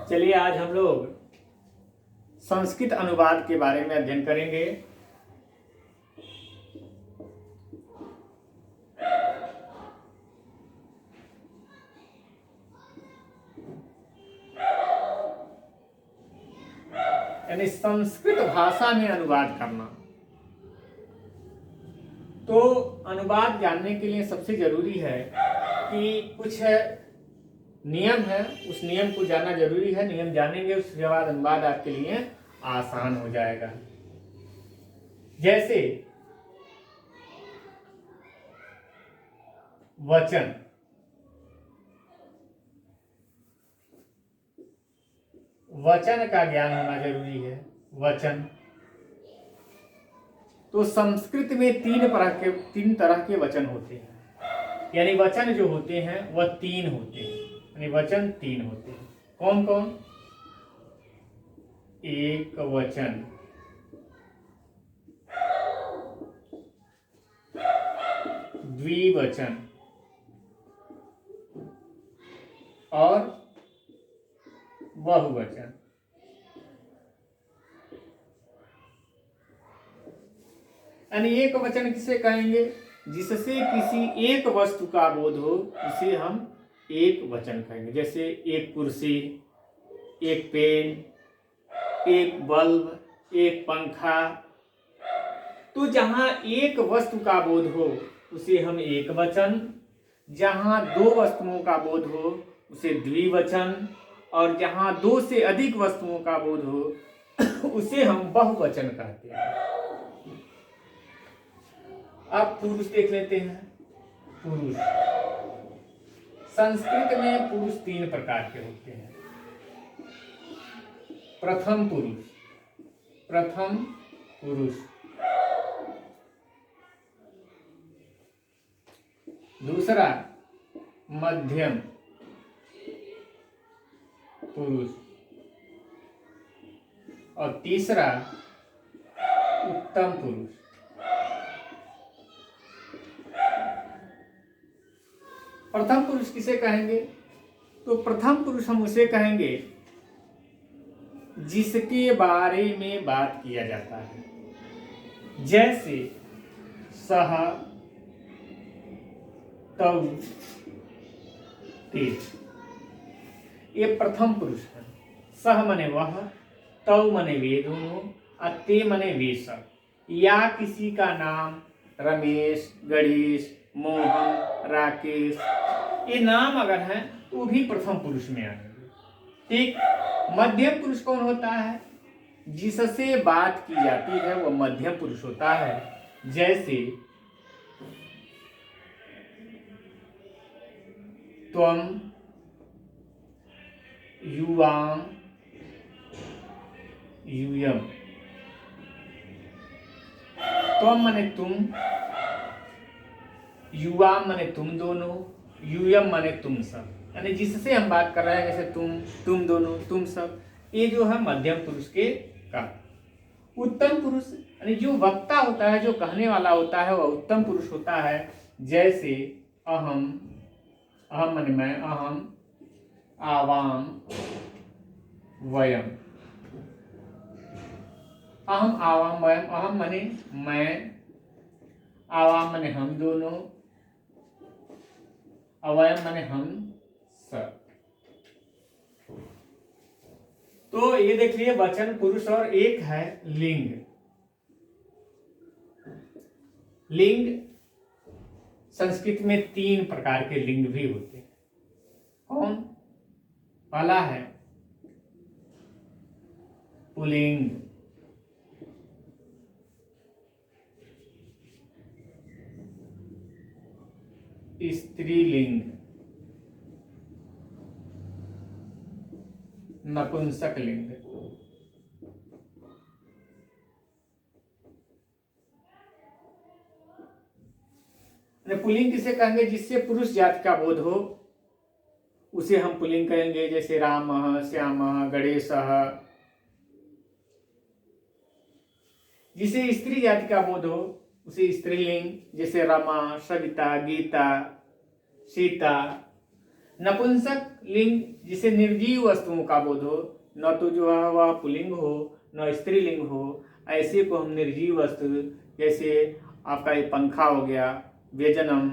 चलिए आज हम लोग संस्कृत अनुवाद के बारे में अध्ययन करेंगे। यानी संस्कृत भाषा में अनुवाद करना। तो अनुवाद जानने के लिए सबसे जरूरी है कि कुछ नियम है, उस नियम को जानना जरूरी है। नियम जानेंगे उसके बाद अनुवाद आपके लिए आसान हो जाएगा। जैसे वचन, वचन का ज्ञान होना जरूरी है। वचन तो संस्कृत में तीन तरह के वचन होते हैं। यानी वचन जो होते हैं वह तीन होते हैं। यानी वचन तीन होते हैं। कौन कौन? एक वचन, द्विवचन और बहुवचन। यानी एक वचन किसे कहेंगे? जिससे किसी एक वस्तु का बोध हो उसे हम एक वचन कहेंगे। जैसे एक कुर्सी, एक पेन, एक बल्ब, एक पंखा। तो जहां एक वस्तु का बोध हो उसे हम एक वचन, जहां दो वस्तुओं का बोध हो उसे द्विवचन, और जहां दो से अधिक वस्तुओं का बोध हो उसे हम बहुवचन कहते हैं। अब पुरुष देख लेते हैं। पुरुष, संस्कृत में पुरुष तीन प्रकार के होते हैं। प्रथम पुरुष, प्रथम पुरुष, दूसरा मध्यम पुरुष और तीसरा उत्तम पुरुष। प्रथम पुरुष किसे कहेंगे? तो प्रथम पुरुष हम उसे कहेंगे जिसके बारे में बात किया जाता है। जैसे सह, तौ, ते, ये प्रथम पुरुष है। सह मने वह, तौ मने वे दोनों, और ते मने वे सब। या किसी का नाम रमेश, गणेश, मोहन, राकेश, ये नाम अगर है तो भी प्रथम पुरुष में आएंगे। ठीक। मध्यम पुरुष कौन होता है? जिससे बात की जाती है वह मध्यम पुरुष होता है। जैसे त्वम, युवाम, यूयम। त्वम मने तुम, युवाम मने तुम दोनों, यूयम मने तुम सब। यानी जिससे हम बात कर रहे हैं, जैसे तुम दोनों, तुम सब, ये जो है मध्यम पुरुष के का। उत्तम पुरुष यानी जो वक्ता होता है, जो कहने वाला होता है, वह उत्तम पुरुष होता है। जैसे अहम, अहम मने मैं, अहम, आवाम, वयम। अहम, आवाम, वयम। अहम मने मैं, आवाम मने हम दोनों, अवयम मने हम सब। तो ये देखिए वचन पुरुष, और एक है लिंग। लिंग, संस्कृत में तीन प्रकार के लिंग भी होते हैं। कौन? पहला है पुल्लिंग, स्त्रीलिंग, नपुंसक लिंग। पुल्लिंग किसे कहेंगे? जिससे पुरुष जाति का बोध हो उसे हम पुल्लिंग कहेंगे। जैसे रामः, श्यामः, गणेशः। जिसे स्त्री जाति का बोध हो उसे स्त्रीलिंग, जैसे रमा, सविता, गीता, सीता। नपुंसक लिंग जिसे निर्जीव वस्तुओं का बोध हो, न तो जो है वह पुल्लिंग हो न स्त्रीलिंग हो, ऐसे को हम निर्जीव वस्तु, जैसे आपका ये पंखा हो गया, व्यजनम,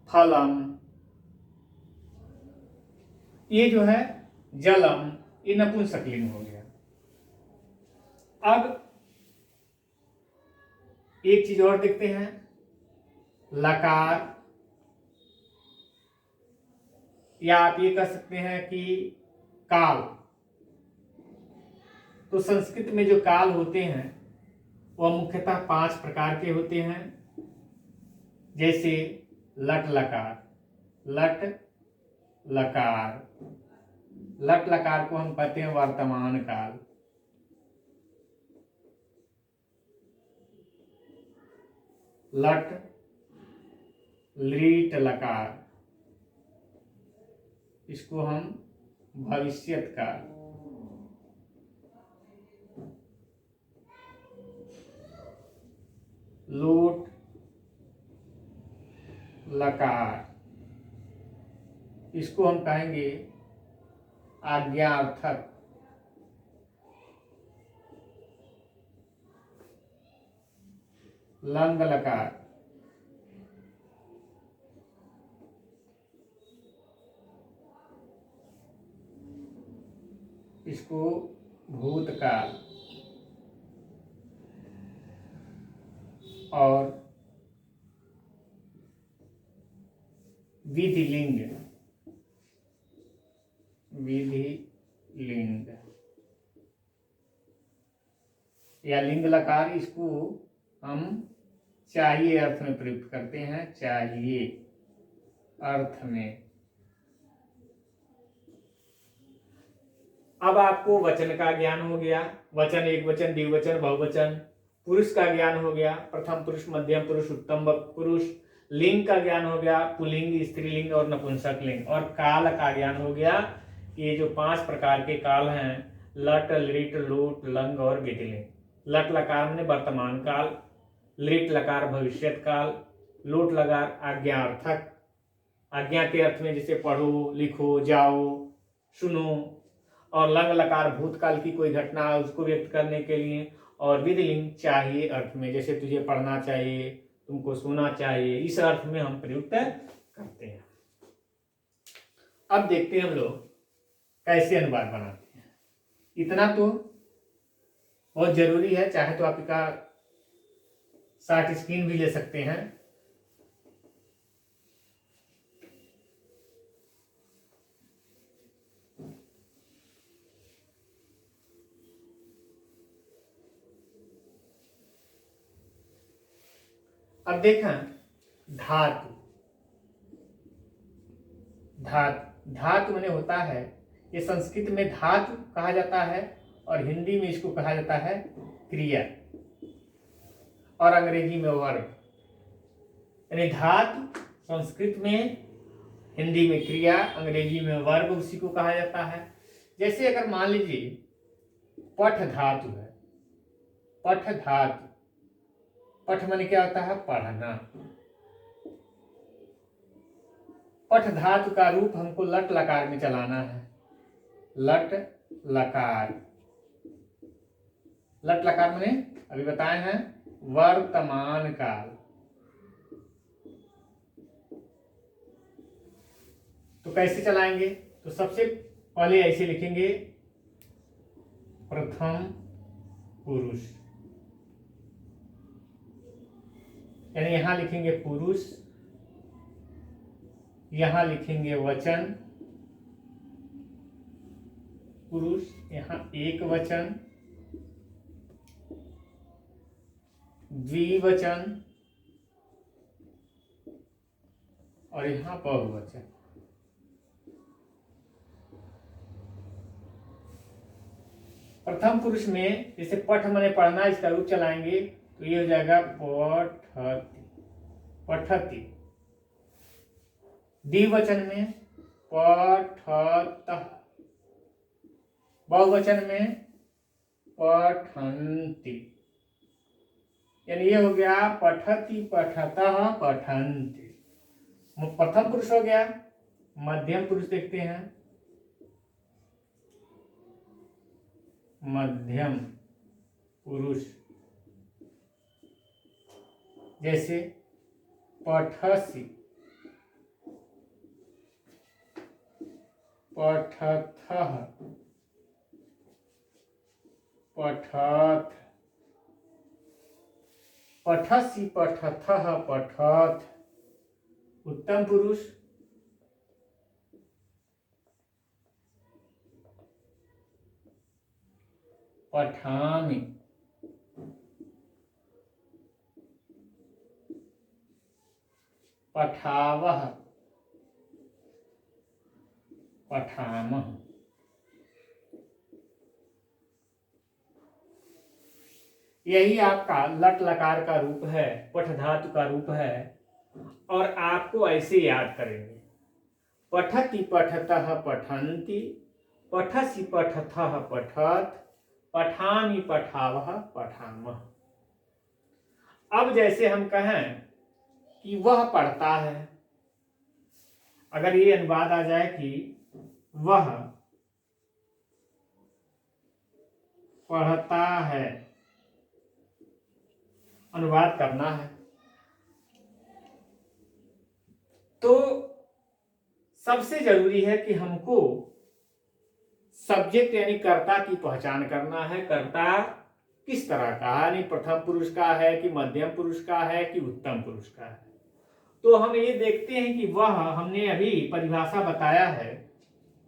फलम, ये जो है जलम, ये नपुंसक लिंग हो गया। अब एक चीज और देखते हैं, लकार, या आप ये कह सकते हैं कि काल। तो संस्कृत में जो काल होते हैं वह मुख्यतः 5 प्रकार के होते हैं, जैसे लट लकार। लट लकार, लट लकार को हम कहते हैं वर्तमान काल। लट लीट लकार, इसको हम भविष्यत काल। लोट लकार, इसको हम कहेंगे आज्ञार्थक। लंग लकार, इसको भूतकाल। और विधिलिंग, विधिलिंग या लिंग लकार, इसको हम चाहिए अर्थ में प्रयुक्त करते हैं, चाहिए अर्थ में। अब आपको वचन का ज्ञान हो गया, वचन, एक वचन, द्विवचन, बहुवचन। पुरुष का ज्ञान हो गया, प्रथम पुरुष, मध्यम पुरुष, उत्तम पुरुष। लिंग का ज्ञान हो गया, पुल्लिंग, स्त्रीलिंग और नपुंसक लिंग। और काल का ज्ञान हो गया, ये जो 5 प्रकार के काल हैं, लट, लिट, लोट, लंग और विधिलिंग। लट लकार में वर्तमान काल, लिट लकार भविष्यत काल, लोट लकार आज्ञार्थक, आज्ञा के अर्थ में जैसे पढ़ो, लिखो, जाओ, सुनो। और लंग लकार भूतकाल की कोई घटना है उसको व्यक्त करने के लिए। और विधिलिंग चाहिए अर्थ में, जैसे तुझे पढ़ना चाहिए, तुमको सोना चाहिए, इस अर्थ में हम प्रयुक्त करते हैं। अब देखते हैं हम लोग कैसे अनुवाद बनाते हैं। इतना तो बहुत जरूरी है, चाहे तो आप इसका शॉर्ट स्क्रीन भी ले सकते हैं। अब देखें धातु। धातु माने होता है, ये संस्कृत में धातु कहा जाता है और हिंदी में इसको कहा जाता है क्रिया, और अंग्रेजी में वर्ब। यानी धातु संस्कृत में, हिंदी में क्रिया, अंग्रेजी में वर्ब, उसी को कहा जाता है। जैसे अगर मान लीजिए पठ धातु है, पठ धातु, पठ माने क्या होता है, पढ़ना। पठ धातु का रूप हमको लट लकार में चलाना है, लट लकार। लट लकार माने अभी बताए हैं वर्तमान काल। तो कैसे चलाएंगे, तो सबसे पहले ऐसे लिखेंगे, प्रथम पुरुष, यानी यहां लिखेंगे पुरुष, यहां लिखेंगे वचन, पुरुष, यहां एक वचन, द्विवचन, और यहां बहुवचन। प्रथम पुरुष में जैसे पठ माने पढ़ना, इसका रूप चलाएंगे तो ये हो जाएगा पठति, पठति। द्विवचन में पठतः, बहुवचन में पठन्ति। यानी ये हो गया पठति, पठतः, पठन्ति। प्रथम पुरुष हो गया, मध्यम पुरुष देखते हैं, मध्यम पुरुष जैसे पठसि, पठथः, पठथ, पठसि, पठथः, पठथ। उत्तम पुरुष पठामि, पठावः, पठामः। यही आपका लट लकार का रूप है, पठ धातु का रूप है, और आपको ऐसे याद करेंगे। पठति पठतः पठन्ति, पठसि पठथः पठत, पठामि पठावः पठामः। अब जैसे हम कहें कि वह पढ़ता है, अगर ये अनुवाद आ जाए कि वह पढ़ता है, अनुवाद करना है, तो सबसे जरूरी है कि हमको सब्जेक्ट यानी कर्ता की पहचान करना है। कर्ता किस तरह का है, यानी प्रथम पुरुष का है कि मध्यम पुरुष का है कि उत्तम पुरुष का है। तो हम ये देखते हैं कि वह, हमने अभी परिभाषा बताया है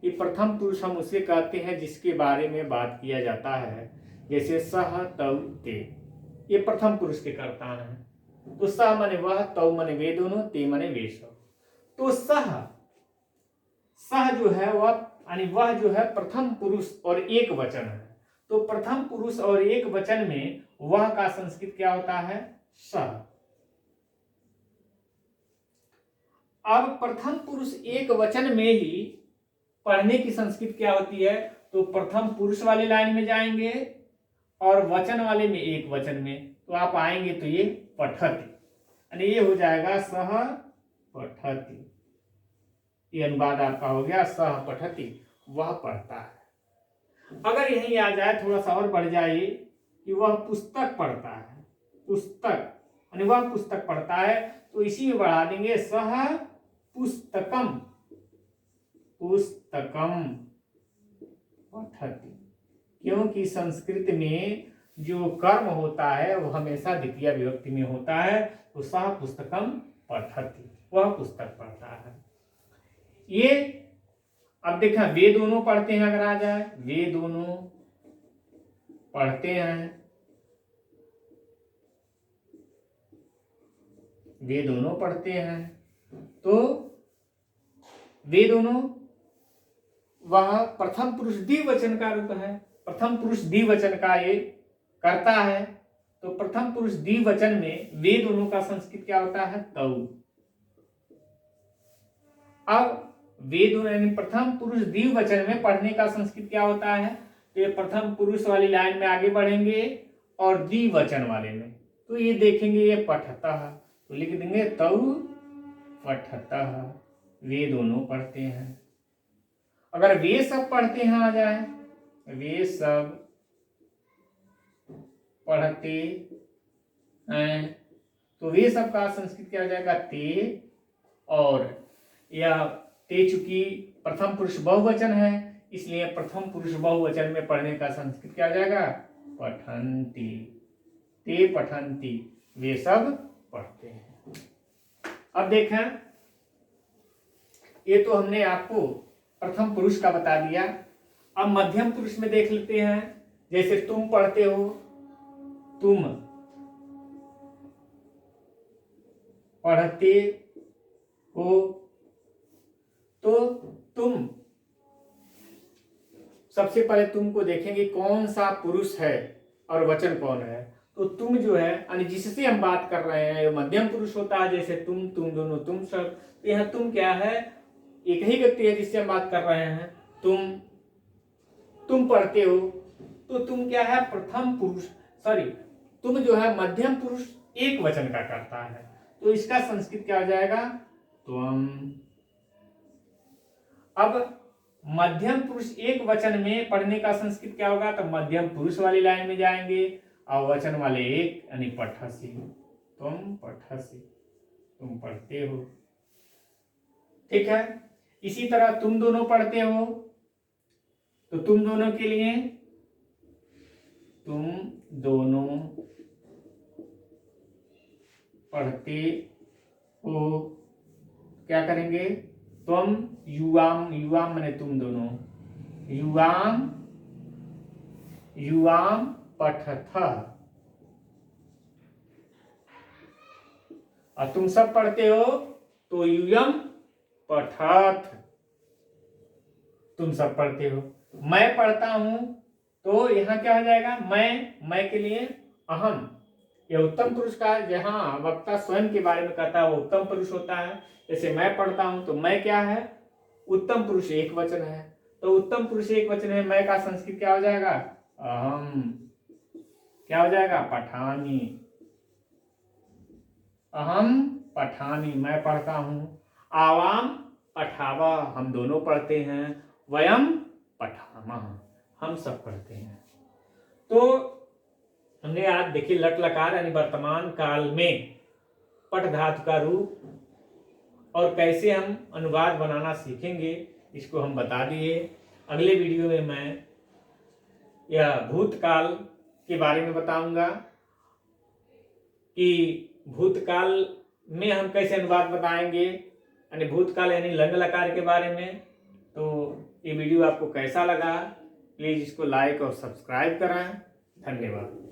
कि प्रथम पुरुष हम उसे कहते हैं जिसके बारे में बात किया जाता है, जैसे सह, तौ, ते, ये प्रथम पुरुष के कर्ता हैं। तो सह माने वह, तौ माने वे दोनों, ते माने वे सब। तो सह जो है वह, यानी वह जो है प्रथम पुरुष और एक वचन है। तो प्रथम पुरुष और एक वचन में वह का संस्कृत क्या होता है? सह। अब प्रथम पुरुष एक वचन में ही पढ़ने की संस्कृत क्या होती है? तो प्रथम पुरुष वाले लाइन में जाएंगे और वचन वाले में एक वचन में, तो आप आएंगे तो ये पठति, यानी ये हो जाएगा सह पठति। ये अनुवाद आपका हो गया, सह पठति, वह पढ़ता है। अगर यही आ जाए, थोड़ा सा और बढ़ जाए कि वह पुस्तक पढ़ता है, पुस्तक यानी वह पुस्तक पढ़ता है, तो इसी में बढ़ा देंगे सह पुस्तकम, पुस्तकम पठति। क्योंकि संस्कृत में जो कर्म होता है वो हमेशा द्वितीय विभक्ति में होता है, तो सह पुस्तकम पठति, वह पुस्तक पढ़ता है। ये अब देखा, वे दोनों पढ़ते हैं, अगर आ जाए वे दोनों पढ़ते हैं, वे दोनों पढ़ते हैं, तो वे दोनों, वह प्रथम पुरुष द्विवचन का रूप है, प्रथम पुरुष द्विवचन का ये करता है। तो प्रथम पुरुष द्विवचन में वे दोनों का संस्कृत क्या होता है? तौ। अब वे दोनों यानी प्रथम पुरुष द्विवचन में पढ़ने का संस्कृत क्या होता है? तो ये प्रथम पुरुष वाली लाइन में आगे बढ़ेंगे और द्विवचन वाले में, तो ये देखेंगे ये पठतः, तो लिख देंगे तौ पठतः, वे दोनों पढ़ते हैं। अगर वे सब पढ़ते हैं आ जाए, वे सब पढ़ते हैं, तो वे सब का संस्कृत क्या हो जाएगा? ते। और यह ते चूंकि प्रथम पुरुष बहुवचन है, इसलिए प्रथम पुरुष बहुवचन में पढ़ने का संस्कृत क्या हो जाएगा? पठन्ति, ते पठन्ति, वे सब पढ़ते हैं। अब देखें, ये तो हमने आपको प्रथम पुरुष का बता दिया। अब मध्यम पुरुष में देख लेते हैं, जैसे तुम पढ़ते हो, तुम पढ़ते हो, तो तुम, सबसे पहले तुमको देखेंगे कौन सा पुरुष है और वचन कौन है। तो तुम जो है यानी जिससे हम बात कर रहे हैं मध्यम पुरुष होता है, जैसे तुम, तुम दोनों, तुम सब। तो यह तुम क्या है? एक ही व्यक्ति है जिससे हम बात कर रहे हैं। तुम पढ़ते हो, तो तुम क्या है? प्रथम पुरुष, सॉरी, तुम जो है मध्यम पुरुष एक वचन का करता है, तो इसका संस्कृत क्या हो जाएगा? त्वम, अब मध्यम पुरुष एक वचन में पढ़ने का संस्कृत क्या होगा, तो मध्यम पुरुष वाली लाइन में जाएंगे और वचन वाले एक यानी पठसी, तुम पठसी, तुम पढ़ते हो। ठीक है, इसी तरह तुम दोनों पढ़ते हो, तो तुम दोनों के लिए तुम दोनों पढ़ते हो, क्या करेंगे, तुम युवाम, युवाम माने तुम दोनों, युवाम युवाम पठथ, और तुम सब पढ़ते हो तो यूयम पठथ, तुम सब पढ़ते हो। मैं पढ़ता हूं तो यहाँ क्या हो जाएगा, मैं के लिए अहम, यह उत्तम पुरुष का, जहां वक्ता स्वयं के बारे में कहता है वो उत्तम पुरुष होता है। जैसे मैं पढ़ता हूं तो मैं क्या है, उत्तम पुरुष एक वचन है, तो उत्तम पुरुष एक वचन है, मैं का संस्कृत क्या हो जाएगा, अहम, क्या हो जाएगा, पठानी, अहम पठानी, मैं पढ़ता हूं। आवाम पठावा, हम दोनों पढ़ते हैं। वयम पठामः, हम सब पढ़ते हैं। तो हमने आज देखिए लट लकार यानी वर्तमान काल में पट धातु का रूप और कैसे हम अनुवाद बनाना सीखेंगे, इसको हम बता दिए। अगले वीडियो में मैं यह भूतकाल के बारे में बताऊंगा कि भूतकाल में हम कैसे अनुवाद बताएंगे, यानी भूतकाल यानी लंग लकार के बारे में। तो ये वीडियो आपको कैसा लगा, प्लीज इसको लाइक और सब्सक्राइब करें। धन्यवाद।